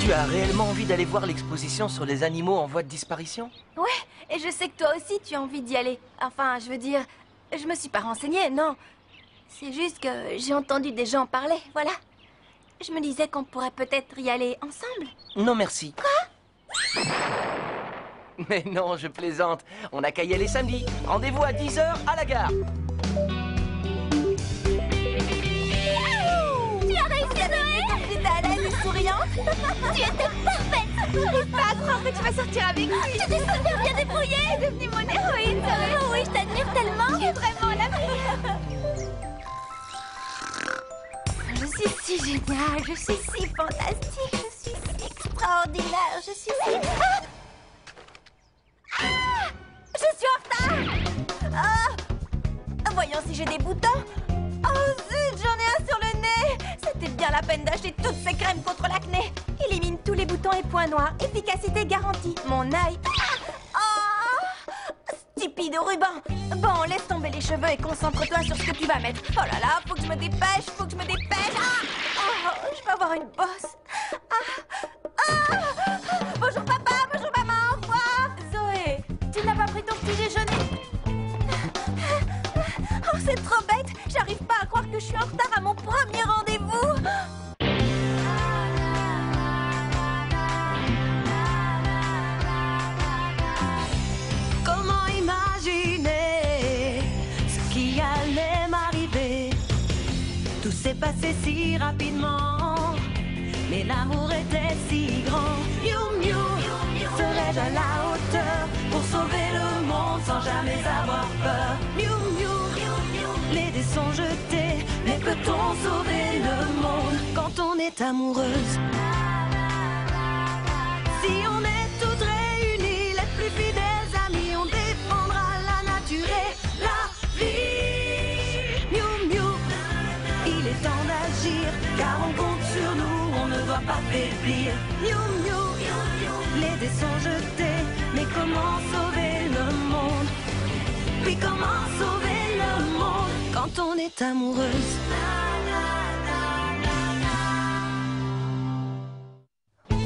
Tu as réellement envie d'aller voir l'exposition sur les animaux en voie de disparition? Ouais, et je sais que toi aussi tu as envie d'y aller. Enfin, je veux dire, je me suis pas renseignée, non. C'est juste que j'ai entendu des gens parler, voilà. Je me disais qu'on pourrait peut-être y aller ensemble. Non, merci. Quoi? Mais non, je plaisante. On n'a qu'à y aller samedi. Rendez-vous à 10 h à la gare. Tu as réussi, Zoé! T'étais à l'aise et souriante. Tu étais parfaite! J'arrive pas à croire que tu vas sortir avec lui. Tu t'es super bien débrouillée. Tu es devenue mon héroïne, Zoé. Oh oui, je t'admire tellement. Tu es vraiment la meilleure. Je suis si géniale, je suis si fantastique, je suis si extraordinaire, je suis si... Ah! Ah! Je suis en retard! Ah! Voyons si j'ai des boutons. Oh zut, j'en ai un sur le nez. C'était bien la peine d'acheter toutes ces crèmes contre l'acné. Élimine tous les boutons et points noirs. Efficacité garantie. Mon œil. Oh! Stupide ruban. Bon, laisse tomber les cheveux et concentre-toi sur ce que tu vas mettre. Oh là là, faut que je me dépêche, faut que je me dépêche. Ah! Oh, je vais avoir une bosse. Ah! Ah! Bonjour papa, bonjour maman, au revoir. Zoé, tu n'as pas pris ton petit déjeuner? Oh, c'est trop bête. J'arrive pas à croire que je suis en retard à mon premier rendez-vous. Comment imaginer ce qui allait m'arriver? Tout s'est passé si rapidement, mais l'amour était si grand. Miou miou, serais-je à la hauteur pour sauver le monde sans jamais avoir peur? Miou miou, les dés sont jetés, mais peut-on sauver le monde quand on est amoureuse? Si on est toutes réunies, les plus fidèles amis, on défendra la nature et la vie. Miou miou, il est temps d'agir, car on compte sur nous, on ne doit pas faiblir. Miou miou, les dés sont jetés, mais comment sauver le monde? Puis comment sauver le monde quand on est amoureuse?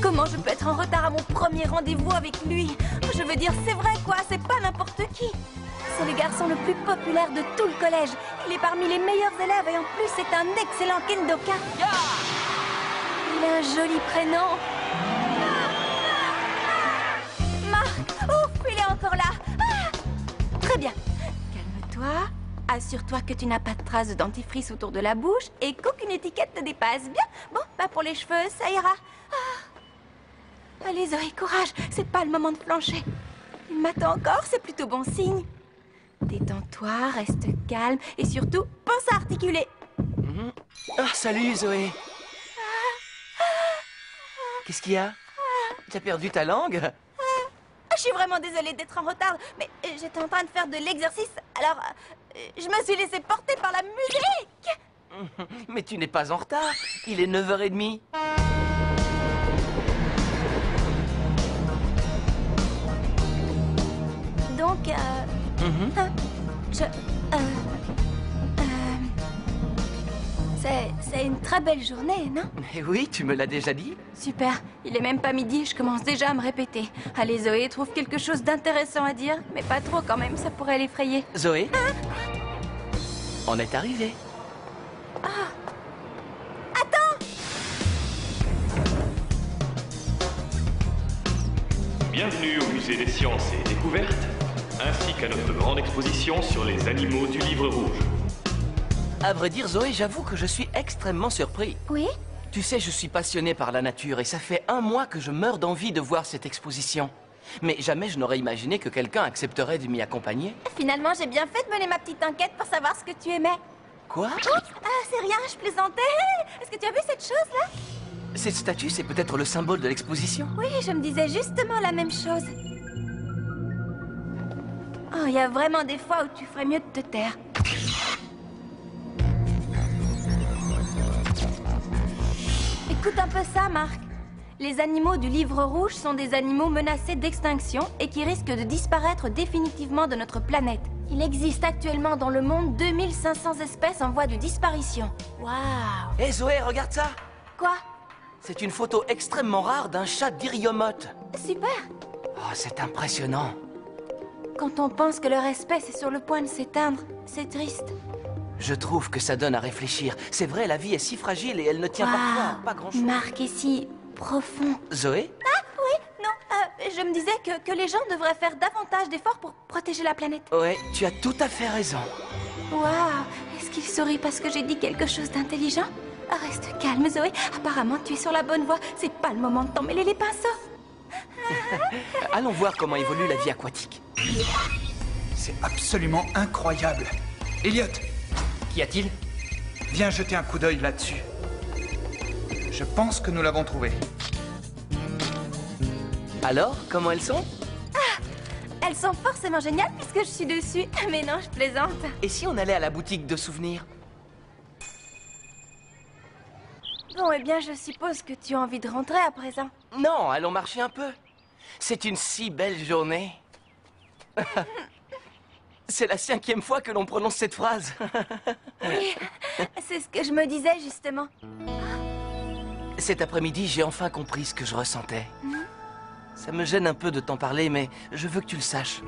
Comment je peux être en retard à mon premier rendez-vous avec lui? Je veux dire, c'est vrai quoi, c'est pas n'importe qui. C'est le garçon le plus populaire de tout le collège. Il est parmi les meilleurs élèves et en plus c'est un excellent kendoka. Il a un joli prénom. Marc, ouf, il est encore là. Ah! Très bien. Calme-toi. Assure-toi que tu n'as pas de traces de dentifrice autour de la bouche et qu'aucune étiquette ne dépasse. Bien. Bon, pas pour les cheveux, ça ira. Allez Zoé, courage, c'est pas le moment de flancher. Il m'attend encore, c'est plutôt bon signe. Détends-toi, reste calme et surtout, pense à articuler. Ah, salut Zoé. Qu'est-ce qu'il y a? T'as perdu ta langue? Je suis vraiment désolée d'être en retard, mais j'étais en train de faire de l'exercice, alors je me suis laissée porter par la musique. Mais tu n'es pas en retard, il est 9 h 30. Donc, c'est une très belle journée, non? Mais oui, tu me l'as déjà dit. Super, il est même pas midi, je commence déjà à me répéter. Allez Zoé, trouve quelque chose d'intéressant à dire, mais pas trop quand même, ça pourrait l'effrayer. Zoé, on est arrivé. Attends! Bienvenue au Musée des Sciences et Découvertes, ainsi qu'à notre grande exposition sur les animaux du Livre Rouge. À vrai dire, Zoé, j'avoue que je suis extrêmement surpris. Oui? Tu sais, je suis passionné par la nature et ça fait 1 mois que je meurs d'envie de voir cette exposition. Mais jamais je n'aurais imaginé que quelqu'un accepterait de m'y accompagner. Finalement, j'ai bien fait de mener ma petite enquête pour savoir ce que tu aimais. Quoi? Oups! Ah, c'est rien, je plaisantais. Est-ce que tu as vu cette chose-là? Cette statue, c'est peut-être le symbole de l'exposition. Oui, je me disais justement la même chose. Oh, il y a vraiment des fois où tu ferais mieux de te taire. Écoute un peu ça, Marc. Les animaux du Livre Rouge sont des animaux menacés d'extinction et qui risquent de disparaître définitivement de notre planète. Il existe actuellement dans le monde 2500 espèces en voie de disparition. Waouh! Hé Zoé, regarde ça! Quoi? C'est une photo extrêmement rare d'un chat d'Iriomote. Super. Oh, c'est impressionnant. Quand on pense que le respect, c'est sur le point de s'éteindre, c'est triste. Je trouve que ça donne à réfléchir. C'est vrai, la vie est si fragile et elle ne tient parfois à pas grand-chose. Marc est si profond. Zoé? Non, je me disais que les gens devraient faire davantage d'efforts pour protéger la planète. Ouais, tu as tout à fait raison. Waouh, est-ce qu'il sourit parce que j'ai dit quelque chose d'intelligent? Reste calme, Zoé. Apparemment, tu es sur la bonne voie. C'est pas le moment de t'en mêler les pinceaux. Allons voir comment évolue la vie aquatique. C'est absolument incroyable. Elliot, Qu'y a-t-il? viens jeter un coup d'œil là-dessus. Je pense que nous l'avons trouvé. Alors, comment elles sont? Elles sont forcément géniales puisque je suis dessus. Mais non, je plaisante. Et si on allait à la boutique de souvenirs? Bon, eh bien, je suppose que tu as envie de rentrer à présent. Non, allons marcher un peu. C'est une si belle journée. C'est la 5e fois que l'on prononce cette phrase. Oui, c'est ce que je me disais, justement. Cet après-midi, j'ai enfin compris ce que je ressentais. Ça me gêne un peu de t'en parler, mais je veux que tu le saches.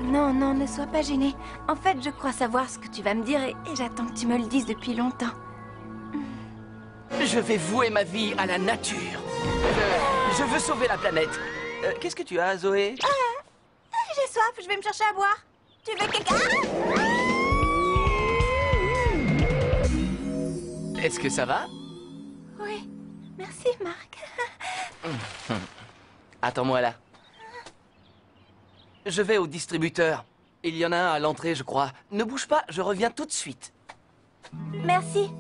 Non, non, ne sois pas gêné. En fait, je crois savoir ce que tu vas me dire et j'attends que tu me le dises depuis longtemps. Je vais vouer ma vie à la nature. Je veux sauver la planète. Qu'est-ce que tu as, Zoé? J'ai soif, je vais me chercher à boire. Tu veux quelqu'un? Est-ce que ça va? Oui, merci, Marc. Attends-moi là. Je vais au distributeur. Il y en a un à l'entrée, je crois. Ne bouge pas, je reviens tout de suite. Merci.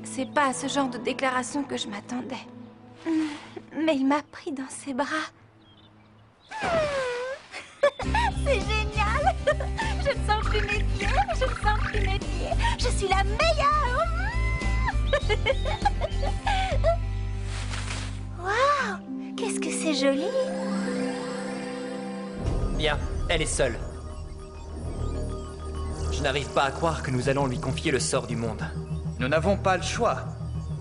C'est pas à ce genre de déclaration que je m'attendais. Mais il m'a pris dans ses bras. C'est génial! Je ne sens plus mes pieds, je ne sens plus mes pieds. Je suis la meilleure! Waouh! Qu'est-ce que c'est joli! Bien, elle est seule. Je n'arrive pas à croire que nous allons lui confier le sort du monde. Nous n'avons pas le choix.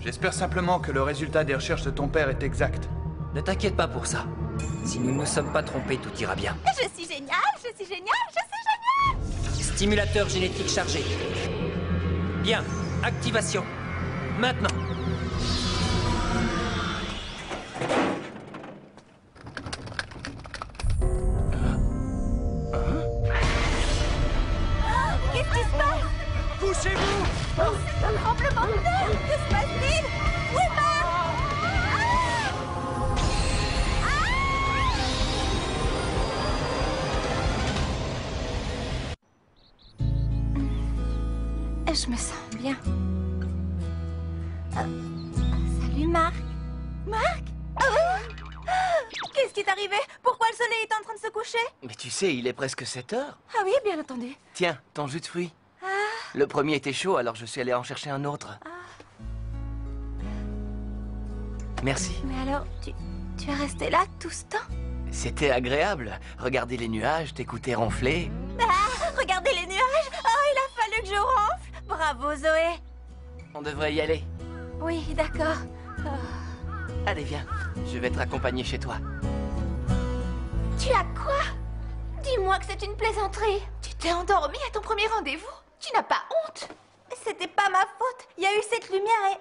J'espère simplement que le résultat des recherches de ton père est exact. Ne t'inquiète pas pour ça. Si nous ne nous sommes pas trompés, tout ira bien. Je suis géniale, je suis géniale, je suis géniale! Stimulateur génétique chargé. Bien, activation. Maintenant. Qu'est-ce qui se passe? Poussez-vous! Oh, c'est un tremblement de terre! Que se passe-t-il? Où est Marc? Je me sens bien. Salut, Marc. Marc? Qu'est-ce qui est arrivé? Pourquoi le soleil est en train de se coucher? Mais tu sais, il est presque 7 heures. Ah oui, bien entendu. Tiens, ton jus de fruits. Le premier était chaud, alors je suis allé en chercher un autre. Merci. Mais alors, tu es resté là tout ce temps? C'était agréable. Regarder les nuages, t'écouter ronfler. Regardez les nuages! Oh, il a fallu que je ronfle! Bravo, Zoé! On devrait y aller. Oui, d'accord. Allez, viens. Je vais te raccompagner chez toi. Tu as quoi? Dis-moi que c'est une plaisanterie. Tu t'es endormie à ton premier rendez-vous? Tu n'as pas honte? C'était pas ma faute. Il y a eu cette lumière et...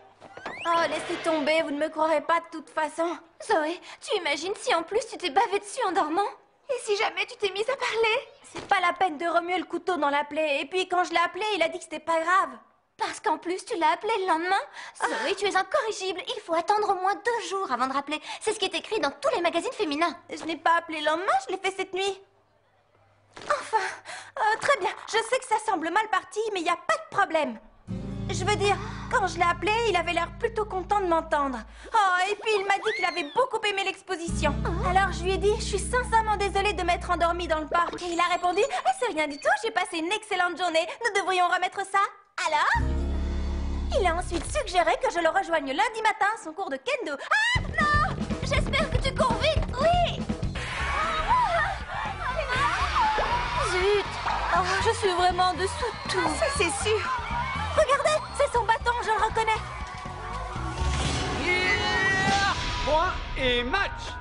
Oh, laissez tomber, vous ne me croirez pas de toute façon. Zoé, tu imagines si en plus tu t'es bavé dessus en dormant? Et si jamais tu t'es mise à parler? C'est pas la peine de remuer le couteau dans la plaie. Et puis quand je l'ai appelé, il a dit que c'était pas grave. Parce qu'en plus, tu l'as appelé le lendemain? Zoé, tu es incorrigible. Il faut attendre au moins 2 jours avant de rappeler. C'est ce qui est écrit dans tous les magazines féminins. Je n'ai pas appelé le lendemain, je l'ai fait cette nuit. Enfin, très bien. Je sais que ça semble mal parti, mais il n'y a pas de problème. Je veux dire, quand je l'ai appelé, il avait l'air plutôt content de m'entendre. Oh, et puis il m'a dit qu'il avait beaucoup aimé l'exposition. Alors je lui ai dit, je suis sincèrement désolée de m'être endormie dans le parc. Et il a répondu, c'est rien du tout, j'ai passé une excellente journée. Nous devrions remettre ça. Alors? Il a ensuite suggéré que je le rejoigne lundi matin à son cours de kendo. Ah, non! J'espère que tu cours vite. Oui! Zut! Oh, je suis vraiment dessous de tout. Ça, c'est sûr. Regardez, c'est son bâton, je le reconnais. et match!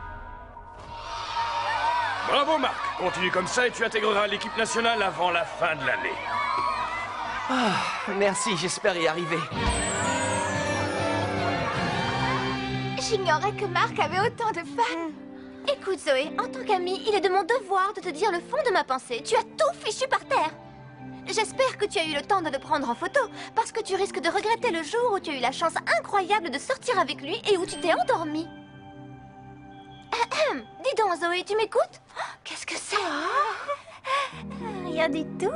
Bravo Marc, continue comme ça et tu intégreras l'équipe nationale avant la fin de l'année. Merci, j'espère y arriver. J'ignorais que Marc avait autant de fans. Écoute Zoé, en tant qu'amie, il est de mon devoir de te dire le fond de ma pensée. Tu as tout fichu par terre. J'espère que tu as eu le temps de le prendre en photo, parce que tu risques de regretter le jour où tu as eu la chance incroyable de sortir avec lui et où tu t'es endormie. Dis donc Zoé, tu m'écoutes? Qu'est-ce que c'est? Rien du tout.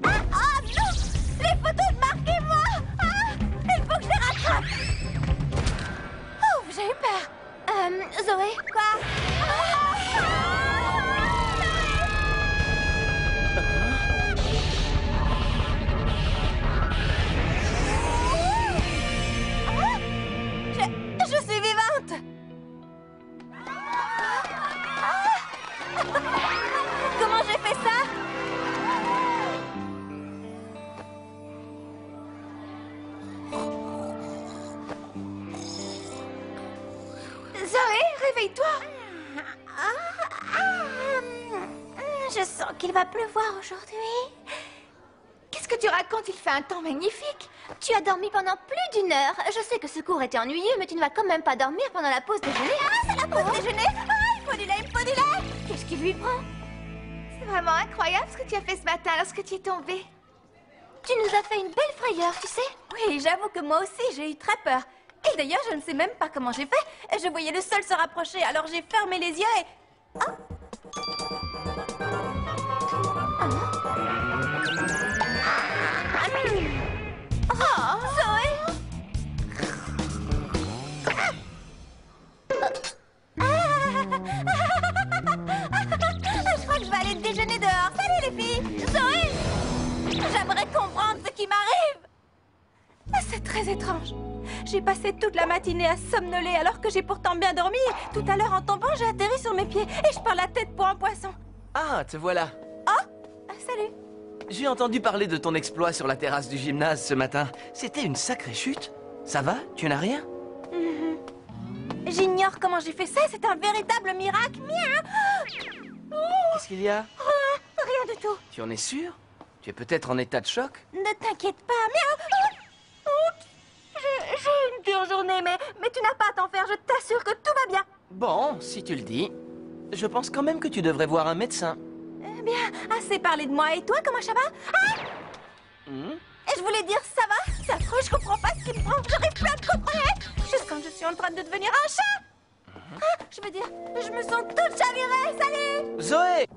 Ah non! Les photos de Marc et moi! Il faut que je les rattrape! Oh, j'ai eu peur. Zoé, quoi? Je suis vivante! Comment j'ai fait ça? Zoé, réveille-toi! Je sens qu'il va pleuvoir aujourd'hui. Qu'est-ce que tu racontes? Il fait un temps magnifique. Tu as dormi pendant plus d'1 heure. Je sais que ce cours était ennuyeux, mais tu ne vas quand même pas dormir pendant la pause déjeuner. Ah, c'est la pause déjeuner! Ah, il faut du lait, il faut du lait! Qu'est-ce qui lui prend? C'est vraiment incroyable ce que tu as fait ce matin lorsque tu es tombée. Tu nous as fait une belle frayeur, tu sais? Oui, j'avoue que moi aussi, j'ai eu très peur. Et d'ailleurs, je ne sais même pas comment j'ai fait. Je voyais le sol se rapprocher, alors j'ai fermé les yeux et... Oh! Oh, Zoé! Je crois que je vais aller déjeuner dehors. Salut les filles! Zoé! J'aimerais comprendre ce qui m'arrive. C'est très étrange. J'ai passé toute la matinée à somnoler alors que j'ai pourtant bien dormi. Tout à l'heure, en tombant, j'ai atterri sur mes pieds et je prends la tête pour un poisson. Ah, te voilà. Oh! Salut! J'ai entendu parler de ton exploit sur la terrasse du gymnase ce matin. C'était une sacrée chute. Ça va? Tu n'as rien? J'ignore comment j'ai fait ça, c'est un véritable miracle. Miaou! Qu'est-ce qu'il y a? Rien du tout. Tu en es sûr? Tu es peut-être en état de choc? Ne t'inquiète pas. Miaou! J'ai une dure journée, mais tu n'as pas à t'en faire. Je t'assure que tout va bien. Bon, si tu le dis. Je pense quand même que tu devrais voir un médecin. Bien, assez parlé de moi. Et toi, comment ça va? Et je voulais dire, ça va? C'est affreux, je comprends pas ce qui me prend. J'arrive plus à te contrôler. Juste quand je suis en train de devenir un chat. Je veux dire, je me sens toute chavirée. Salut! Zoé!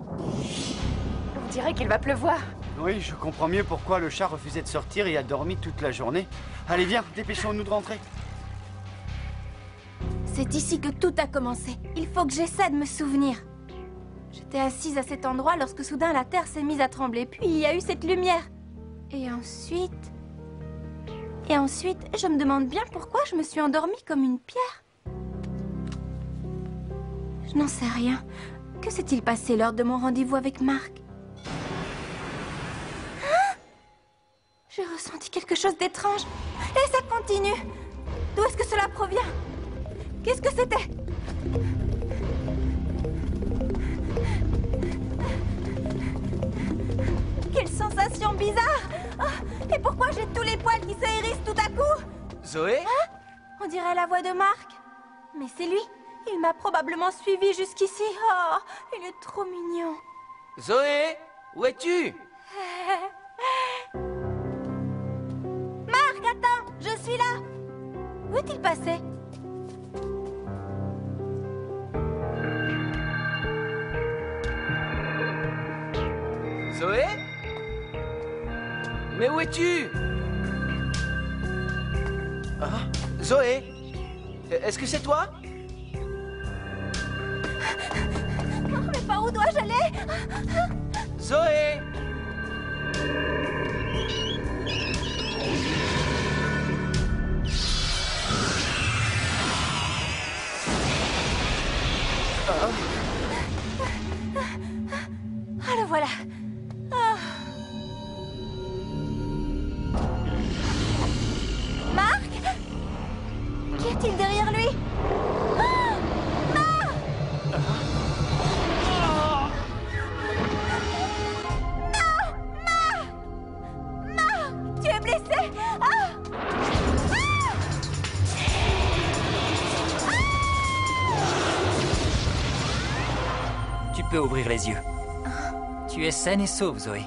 On dirait qu'il va pleuvoir. Oui, je comprends mieux pourquoi le chat refusait de sortir et a dormi toute la journée. Allez, viens, dépêchons-nous de rentrer. C'est ici que tout a commencé. Il faut que j'essaie de me souvenir. J'étais assise à cet endroit lorsque soudain la terre s'est mise à trembler. Puis il y a eu cette lumière. Et ensuite, je me demande bien pourquoi je me suis endormie comme une pierre. Je n'en sais rien. Que s'est-il passé lors de mon rendez-vous avec Marc? J'ai ressenti quelque chose d'étrange. Et ça continue. D'où est-ce que cela provient? Qu'est-ce que c'était? Quelle sensation bizarre! Oh, et pourquoi j'ai tous les poils qui s'aérissent tout à coup? Zoé? On dirait la voix de Marc. Mais c'est lui. Il m'a probablement suivi jusqu'ici. Oh, il est trop mignon. Zoé? Où es-tu? Marc, attends! Je suis là! Où est-il passé? Zoé? Mais où es-tu? Ah, Zoé? Est-ce que c'est toi? Mais par où dois-je aller? Zoé? Ah, le voilà. Marc? Qu'y a-t-il derrière lui? peux ouvrir les yeux. Tu es saine et sauve, Zoé.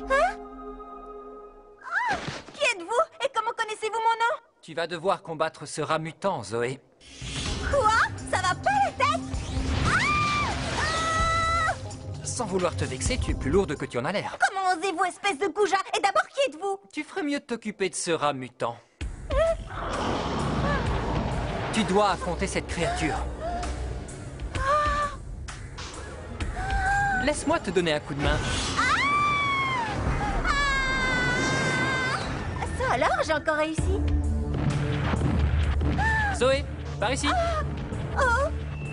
Qui êtes-vous? Et comment connaissez-vous mon nom? Tu vas devoir combattre ce rat mutant, Zoé. Quoi? Ça va pas la tête? Sans vouloir te vexer, tu es plus lourde que tu en as l'air. Comment osez-vous, espèce de goujat? Et d'abord, qui êtes-vous? Tu ferais mieux de t'occuper de ce rat mutant. Tu dois affronter cette créature. Laisse-moi te donner un coup de main. Ça alors, j'ai encore réussi. Zoé, par ici. Oh,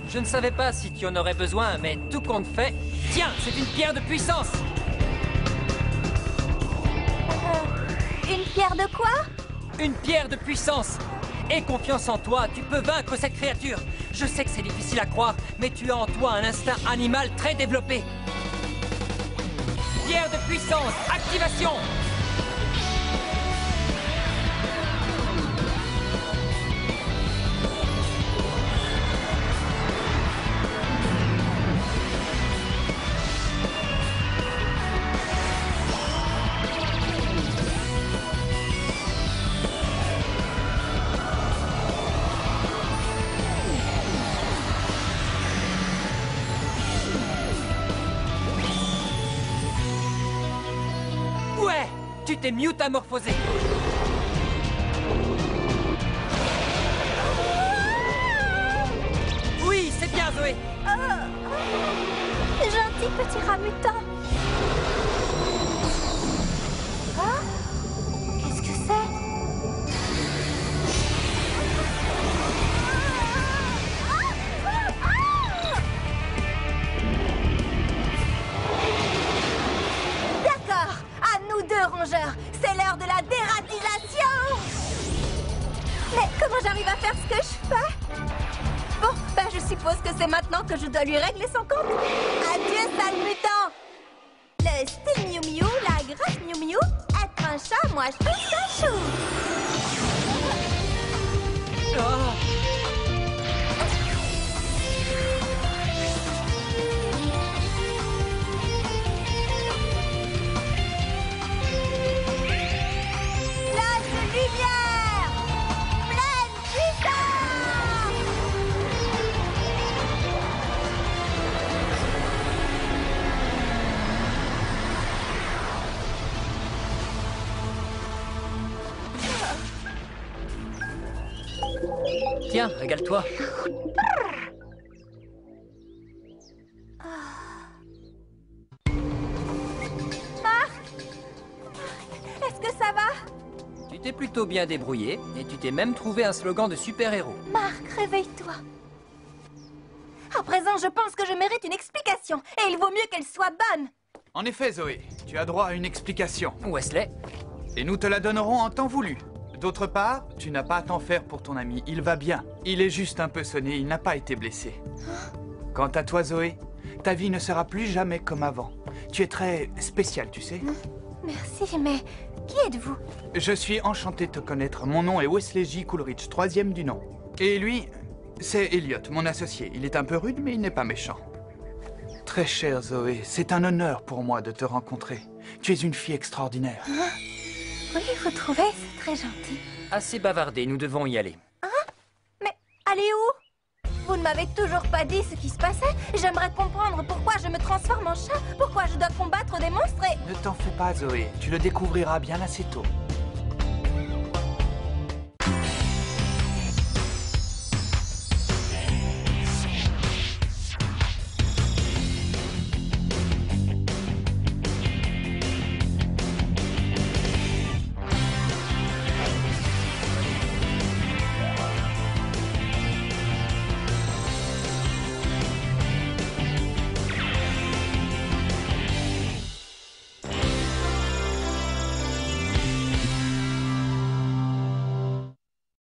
Je ne savais pas si tu en aurais besoin, mais tout compte fait... Tiens, c'est une pierre de puissance. une pierre de quoi? Une pierre de puissance. Aie confiance en toi, tu peux vaincre cette créature. Je sais que c'est difficile à croire, mais tu as en toi un instinct animal très développé. Pierre de puissance, activation. Ouais, tu t'es mutamorphosé. Oui, c'est bien, Zoé. Gentil petit rat mutant. Ah? Qu'est-ce que c'est? D'accord, à nous deux, rongeurs. C'est l'heure de la dératisation. Mais comment j'arrive à faire ce que je fais? Bon, ben je suppose que c'est maintenant que je dois lui régler son compte. Adieu, sale mutant. Le style Miu Miu, la grosse Miu Miu. Être un chat, moi je trouve ça chou. Oh. Flash de lumière. Pleine puissance. Tiens, régale-toi. Marc, est-ce que ça va? Tu t'es plutôt bien débrouillé et tu t'es même trouvé un slogan de super-héros. Marc, réveille-toi. À présent, je pense que je mérite une explication. Et il vaut mieux qu'elle soit bonne. En effet, Zoé, tu as droit à une explication. Wesley, Et nous te la donnerons en temps voulu. D'autre part, tu n'as pas à t'en faire pour ton ami. Il va bien. Il est juste un peu sonné, il n'a pas été blessé. Quant à toi, Zoé, ta vie ne sera plus jamais comme avant. Tu es très spéciale, tu sais. Merci, mais qui êtes-vous? Je suis enchanté de te connaître. Mon nom est Wesley J. Coolidge, 3e du nom. Et lui, c'est Elliot, mon associé. Il est un peu rude, mais il n'est pas méchant. Très chère Zoé, c'est un honneur pour moi de te rencontrer. Tu es une fille extraordinaire. Oui, vous trouvez? C'est très gentil. assez bavardé, nous devons y aller. Mais allez où? Vous ne m'avez toujours pas dit ce qui se passait. J'aimerais comprendre pourquoi je me transforme en chat, pourquoi je dois combattre des monstres et... Ne t'en fais pas, Zoé. Tu le découvriras bien assez tôt.